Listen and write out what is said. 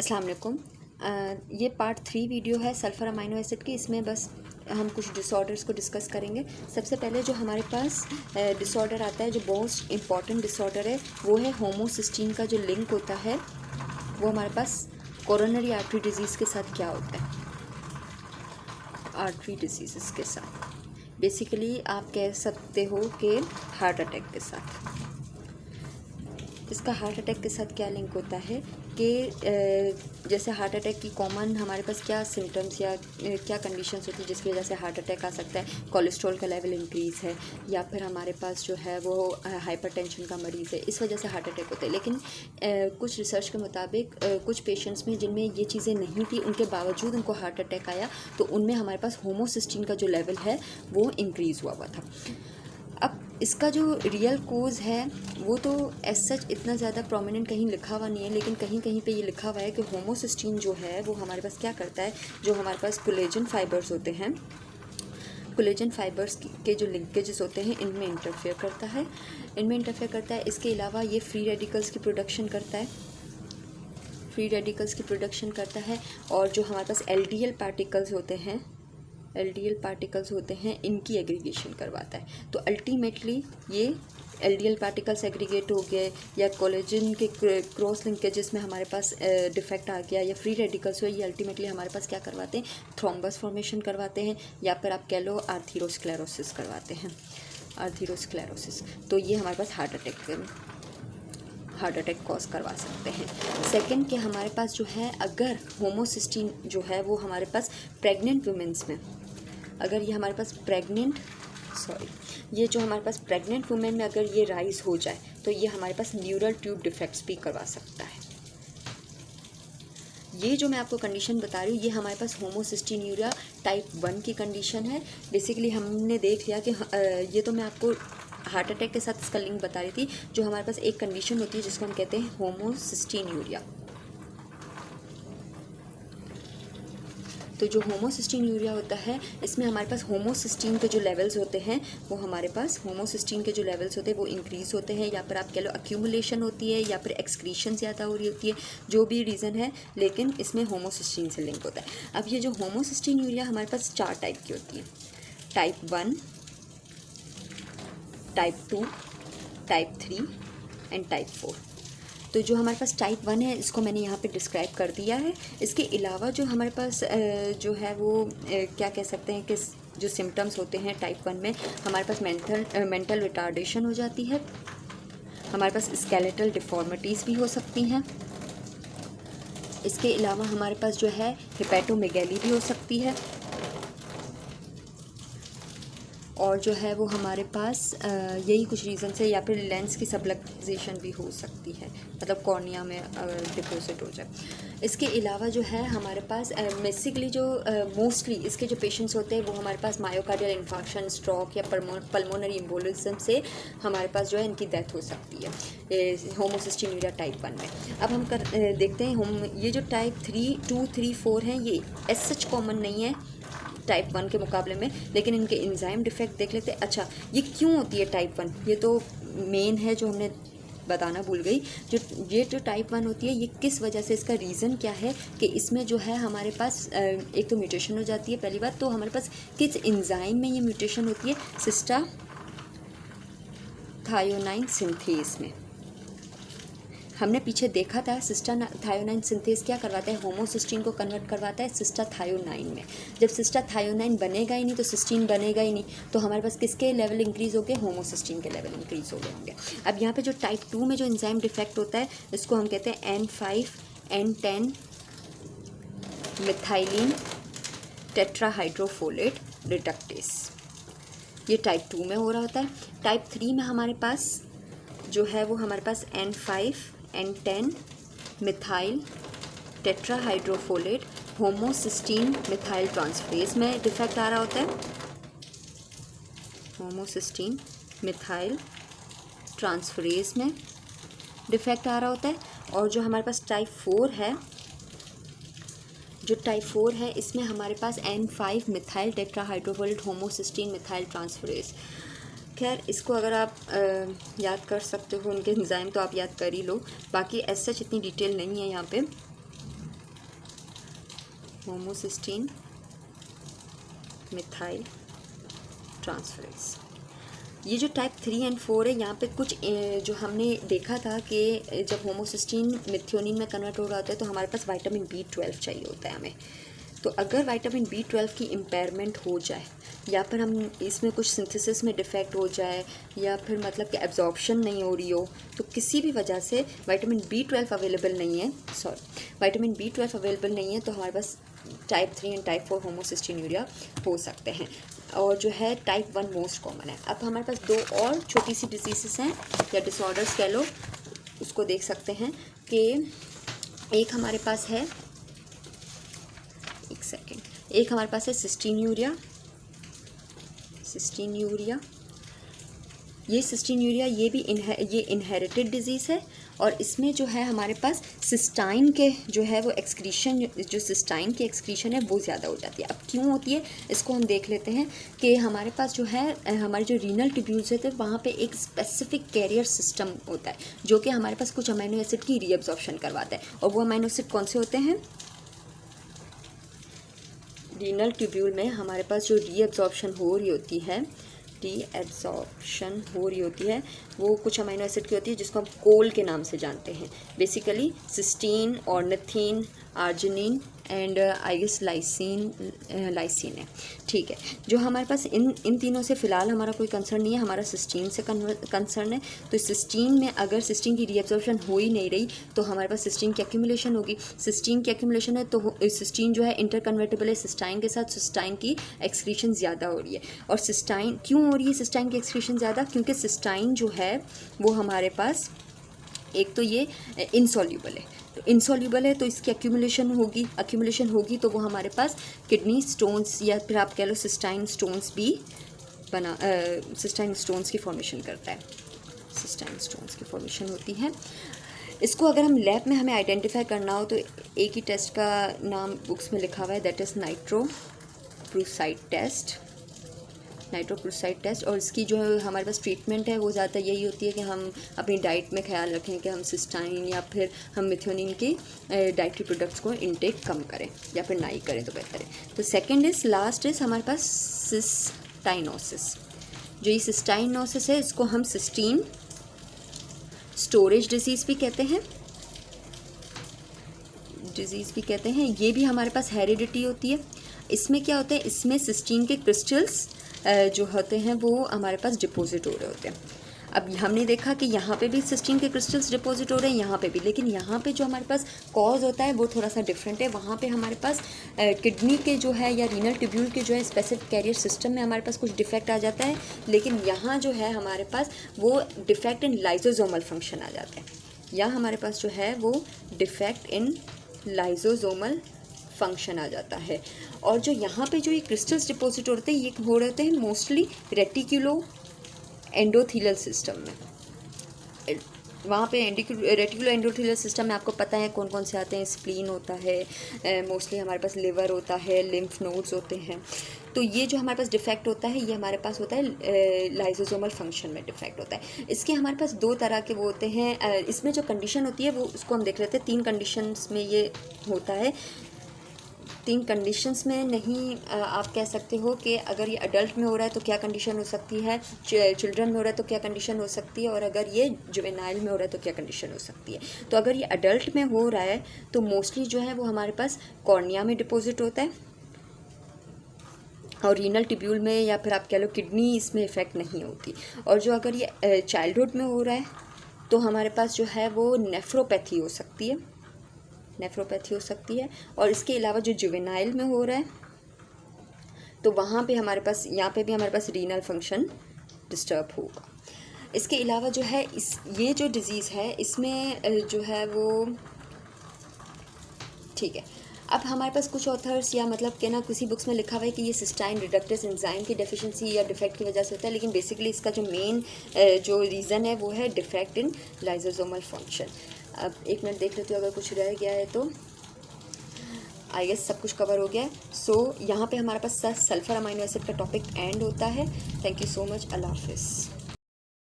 अस्सलाम वालेकुम। ये पार्ट 3 वीडियो है सल्फ़र अमाइनो एसिड की। इसमें बस हम कुछ डिसऑर्डर्स को डिस्कस करेंगे। सबसे पहले जो हमारे पास डिसऑर्डर आता है, जो मोस्ट इम्पॉर्टेंट डिसऑर्डर है, वो है होमोसिस्टीन का जो लिंक होता है वो हमारे पास कोरोनरी आर्टरी डिजीज़ के साथ क्या होता है, आर्टरी डिजीज़ के साथ। बेसिकली आप कह सकते हो कि हार्ट अटैक के साथ। इसका हार्ट अटैक के साथ क्या लिंक होता है कि जैसे हार्ट अटैक की कॉमन हमारे पास क्या सिम्टम्स या क्या कंडीशंस होती है जिसकी वजह से हार्ट अटैक आ सकता है। कोलेस्ट्रॉल का लेवल इंक्रीज़ है, या फिर हमारे पास जो है वो हाइपरटेंशन का मरीज़ है, इस वजह से हार्ट अटैक होता है। लेकिन कुछ रिसर्च के मुताबिक कुछ पेशेंट्स में जिनमें ये चीज़ें नहीं थी, उनके बावजूद उनको हार्ट अटैक आया, तो उनमें हमारे पास होमोसिस्टीन का जो लेवल है वो इंक्रीज़ हुआ था। अब इसका जो रियल कोज़ है वो तो एज सच इतना ज़्यादा प्रोमिनेंट कहीं लिखा हुआ नहीं है, लेकिन कहीं कहीं पे ये लिखा हुआ है कि होमोसिस्टीन जो है वो हमारे पास क्या करता है, जो हमारे पास कोलेजन फाइबर्स होते हैं, कोलेजन फाइबर्स के जो लिंकेजेस होते हैं इनमें इंटरफेयर करता है। इसके अलावा ये फ्री रेडिकल्स की प्रोडक्शन करता है, और जो हमारे पास LDL पार्टिकल्स होते हैं इनकी एग्रीगेशन करवाता है। तो अल्टीमेटली ये LDL पार्टिकल्स एग्रीगेट हो गए, या कोलेजन के क्रॉस लिंकेजेस में हमारे पास डिफेक्ट आ गया, या फ्री रेडिकल्स हुए, ये अल्टीमेटली हमारे पास क्या करवाते हैं, थ्रोम्बस फॉर्मेशन करवाते हैं, या फिर आप कह लो आर्थीरोस्क्लेरोसिस करवाते हैं, तो ये हमारे पास हार्ट अटैक कॉज करवा सकते हैं। सेकंड कि हमारे पास जो है, अगर होमोसिस्टीन जो है वो हमारे पास प्रेग्नेंट वुमेंस में, अगर ये हमारे पास प्रेग्नेंट वुमेन में अगर ये राइज हो जाए, तो ये हमारे पास न्यूरल ट्यूब डिफेक्ट्स भी करवा सकता है। ये जो मैं आपको कंडीशन बता रही हूँ, ये हमारे पास होमोसिस्टीन्यूरिया टाइप 1 की कंडीशन है। बेसिकली हमने देख लिया कि ये तो मैं आपको हार्ट अटैक के साथ इसका लिंक बता रही थी। जो हमारे पास एक कंडीशन होती है जिसको हम कहते हैं होमोसिस्टीन्यूरिया। तो जो होमोसिस्टीन्यूरिया होता है, इसमें हमारे पास होमोसिस्टीन के जो लेवल्स होते हैं वो इंक्रीज़ होते हैं, या फिर आप कह लो अक्यूमुलेशन होती है, या फिर एक्सक्रीशन ज़्यादा हो रही होती है, जो भी रीज़न है, लेकिन इसमें होमोसिस्टीन से लिंक होता है। अब ये जो होमोसिस्टीन्यूरिया हमारे पास 4 टाइप की होती है, type 1, type 2, type 3 and type 4। तो जो हमारे पास टाइप 1 है, इसको मैंने यहाँ पे डिस्क्राइब कर दिया है। इसके अलावा जो हमारे पास जो है वो क्या कह सकते हैं कि जो सिम्टम्स होते हैं टाइप 1 में, हमारे पास मेंटल रिटार्डेशन हो जाती है, हमारे पास स्केलेटल डिफॉर्मिटीज़ भी हो सकती हैं। इसके अलावा हमारे पास जो है हेपेटोमेगैली भी हो सकती है, और जो है वो हमारे पास यही कुछ रीज़न से, या फिर लेंस की सबलक्सेशन भी हो सकती है, मतलब कॉर्निया में डिपॉजिट हो जाए। इसके अलावा जो है हमारे पास बेसिकली जो मोस्टली इसके जो पेशेंट्स होते हैं वो हमारे पास मायोकार्डियल इन्फार्क्शन, स्ट्रोक या पल्मोनरी एम्बोलिज्म से हमारे पास जो है इनकी डेथ हो सकती है होमोसिस्टीन्यूरिया टाइप 1 में। अब हम देखते हैं ये जो टाइप 3, 2, 3, 4 हैं, ये एज सच कॉमन नहीं है टाइप 1 के मुकाबले में, लेकिन इनके एंजाइम डिफेक्ट देख लेते हैं। अच्छा, ये क्यों होती है टाइप 1? ये तो मेन है जो हमने बताना भूल गई। जो टाइप 1 होती है, ये किस वजह से, इसका रीज़न क्या है कि इसमें जो है हमारे पास एक तो म्यूटेशन हो जाती है। पहली बात तो हमारे पास किस एंजाइम में ये म्यूटेशन होती है, सिस्टा थायोनाइन सिंथेस में। हमने पीछे देखा था सिस्टा थायोनाइन सिंथेस क्या करवाता है, होमोसिस्टीन को कन्वर्ट करवाता है सिस्टा थायोनाइन में। जब सिस्टा थायोनाइन बनेगा ही नहीं तो सिस्टीन बनेगा ही नहीं, तो हमारे पास किसके लेवल इंक्रीज़ हो गए, होमोसिस्टीन के लेवल इंक्रीज़ हो गए होंगे। अब यहाँ पे जो टाइप 2 में जो एंजाइम डिफेक्ट होता है, इसको हम कहते हैं N5N10 मिथाइलिन टेट्राहाइड्रोफोलेट रिडक्टेस। ये टाइप 2 में हो रहा होता है। टाइप 3 में हमारे पास जो है वो हमारे पास N5N10 methyl tetrahydrofolate homocysteine methyl transferase में डिफेक्ट आ रहा होता है, होमोसिस्टीन मिथाइल ट्रांसफरेज में डिफेक्ट आ रहा होता है। और जो हमारे पास टाइप 4 है, इसमें हमारे पास N5 methyl tetrahydrofolate homocysteine methyl transferase. खैर, इसको अगर आप याद कर सकते हो उनके एंजाइम तो आप याद कर ही लो, बाकी एज सच इतनी डिटेल नहीं है यहाँ पे। Homocysteine methyl transferase. ये जो टाइप 3 और 4 है, यहाँ पे कुछ जो हमने देखा था कि जब होमोसिस्टीन मिथ्योनिन में कन्वर्ट हो रहा होता है तो हमारे पास विटामिन B12 चाहिए होता है हमें। तो अगर विटामिन B12 की इम्पेयरमेंट हो जाए या फिर हम इसमें कुछ सिंथेसिस में डिफेक्ट हो जाए या फिर मतलब कि एब्जॉर्प्शन नहीं हो रही हो, तो किसी भी वजह से विटामिन B12 अवेलेबल नहीं है, विटामिन B12 अवेलेबल नहीं है, तो हमारे पास टाइप 3 और टाइप 4 होमोसिस्टीन्यूरिया हो सकते हैं। और जो है टाइप 1 मोस्ट कॉमन है। अब हमारे पास दो और छोटी सी डिजीज़ हैं या डिसऑर्डर्स कह लो, उसको देख सकते हैं कि एक हमारे पास है, एक हमारे पास है सिस्टीन्यूरिया। ये सिस्टीन्यूरिया ये भी ये इनहेरिटेड डिजीज़ है और इसमें जो है हमारे पास सिस्टाइन के जो है वो एक्सक्रीशन, जो सिस्टाइन की एक्सक्रीशन है वो ज़्यादा हो जाती है। अब क्यों होती है इसको हम देख लेते हैं कि हमारे पास जो है हमारे जो रीनल ट्यूब्यूल्स होते हैं वहाँ पे एक स्पेसिफिक कैरियर सिस्टम होता है जो कि हमारे पास कुछ अमीनो एसिड की रीअब्जॉर्प्शन करवाता है। और वो अमीनो एसिड कौन से होते हैं? रीनल ट्यूब्यूल में हमारे पास जो रीअब्जॉर्प्शन हो रही होती है वो कुछ अमीनो एसिड की होती है जिसको हम कोल के नाम से जानते हैं। Basically cysteine, ornithine, arginine and I guess lysine है। ठीक है, जो हमारे पास इन तीनों से फ़िलहाल हमारा कोई कंसर्न नहीं है, हमारा सिस्टीन से कंसर्न है। तो सिस्टीन में अगर सिस्टीन की रीअब्जॉर्प्शन हो ही नहीं रही तो हमारे पास सिस्टीन की एक्यूमुलेशन होगी। सिस्टीन की एक्यूमुलेशन है तो सिस्टीन जो है इंटरकन्वर्टेबल है सिस्टाइन के साथ, सिस्टाइन की एक्सक्रीशन ज़्यादा हो रही है। और सिस्टाइन क्यों हो रही है, सिस्टाइन की एक्सक्रीशन ज़्यादा? क्योंकि सिस्टाइन जो है वो हमारे पास एक तो ये इनसॉल्यूबल है, तो इनसॉल्यूबल है तो इसकी एक्यूमुलेशन होगी तो वो हमारे पास किडनी स्टोन्स या फिर आप कह लो सिस्टाइन स्टोन्स भी सिस्टाइन स्टोन्स की फॉर्मेशन करता है। सिस्टाइन स्टोन्स की फॉर्मेशन होती है। इसको अगर हम लैब में हमें आइडेंटिफाई करना हो तो एक ही टेस्ट का नाम बुक्स में लिखा हुआ है, दैट इज़ नाइट्रोप्रूसाइड टेस्ट। और इसकी जो हमारे पास ट्रीटमेंट है वो ज़्यादातर यही होती है कि हम अपनी डाइट में ख्याल रखें कि हम सिस्टाइन या फिर हम मिथ्योनिन के डाइटरी प्रोडक्ट्स को इनटेक कम करें या फिर ना ही करें तो बेहतर है। तो सेकंड लास्ट इज़ हमारे पास सिस्टाइनोसिस। जो ये सिस्टाइनोसिस है इसको हम सिस्टीन स्टोरेज डिजीज़ भी कहते हैं। ये भी हमारे पास हेरिडिटी होती है। इसमें क्या होता है, इसमें सिस्टीन के क्रिस्टल्स जो होते हैं वो हमारे पास डिपॉजिट हो रहे होते हैं। अब हमने देखा कि यहाँ पे भी सिस्टीन के क्रिस्टल्स डिपॉजिट हो रहे हैं, यहाँ पे भी, लेकिन यहाँ पे जो हमारे पास कॉज होता है वो थोड़ा सा डिफरेंट है। वहाँ पे हमारे पास किडनी के जो है या रीनल ट्यूब्यूल के जो है स्पेसिफिक कैरियर सिस्टम में हमारे पास कुछ डिफेक्ट आ जाता है, लेकिन यहाँ जो है हमारे पास वो डिफेक्ट इन लाइजोसोमल फंक्शन आ जाता है। या हमारे पास जो है वो डिफेक्ट इन लाइजोसोमल फंक्शन आ जाता है। और जो यहाँ पे जो ये क्रिस्टल्स डिपॉजिट होते हैं ये हो रहे हैं मोस्टली रेटिकुलो एंडोथीलियल सिस्टम में। वहाँ पे रेटिकुलो एंडोथीलियल सिस्टम में आपको पता है कौन कौन से आते हैं, स्प्लीन होता है, मोस्टली हमारे पास लिवर होता है, लिम्फ नोड्स होते हैं। तो ये जो हमारे पास डिफेक्ट होता है ये हमारे पास होता है लाइजोसोमल फंक्शन में डिफेक्ट होता है। इसके हमारे पास दो तरह के वो होते हैं। इसमें जो कंडीशन होती है वो उसको हम देख लेते हैं। 3 कंडीशंस में ये होता है। 3 कंडीशंस में नहीं आप कह सकते हो कि अगर ये अडल्ट में हो रहा है तो क्या कंडीशन हो सकती है, चिल्ड्रन में हो रहा है तो क्या कंडीशन हो सकती है, और अगर ये जुवेनाइल में हो रहा है तो क्या कंडीशन हो सकती है। तो अगर ये अडल्ट में हो रहा है तो मोस्टली जो है वो हमारे पास कॉर्निया में डिपॉजिट होता है और रीनल ट्यूब्यूल में या फिर आप कह लो किडनी इसमें इफ़ेक्ट नहीं होती। और जो अगर ये चाइल्डहुड में हो रहा है तो हमारे पास जो है वो नेफ्रोपैथी हो सकती है। और इसके अलावा जो जुवेनाइल में हो रहा है तो वहाँ पे हमारे पास, यहाँ पे भी हमारे पास रीनल फंक्शन डिस्टर्ब होगा। इसके अलावा जो है ये जो डिज़ीज़ है इसमें जो है वो ठीक है। अब हमारे पास कुछ ऑथर्स या मतलब कि ना किसी बुक्स में लिखा हुआ है कि ये सिस्टाइन रिडक्टेस एंजाइम की डेफिशिएंसी या डिफेक्ट की वजह से होता है, लेकिन बेसिकली इसका जो मेन जो रीज़न है वो है डिफेक्ट इन लाइजोसोमल फंक्शन। अब 1 मिनट देख लेती हूँ, अगर कुछ रह गया है तो आई गेस सब कुछ कवर हो गया है। सो यहाँ पे हमारे पास सल्फर अमाइनो एसिड का टॉपिक एंड होता है। Thank you so much. अल्लाह हाफिज़।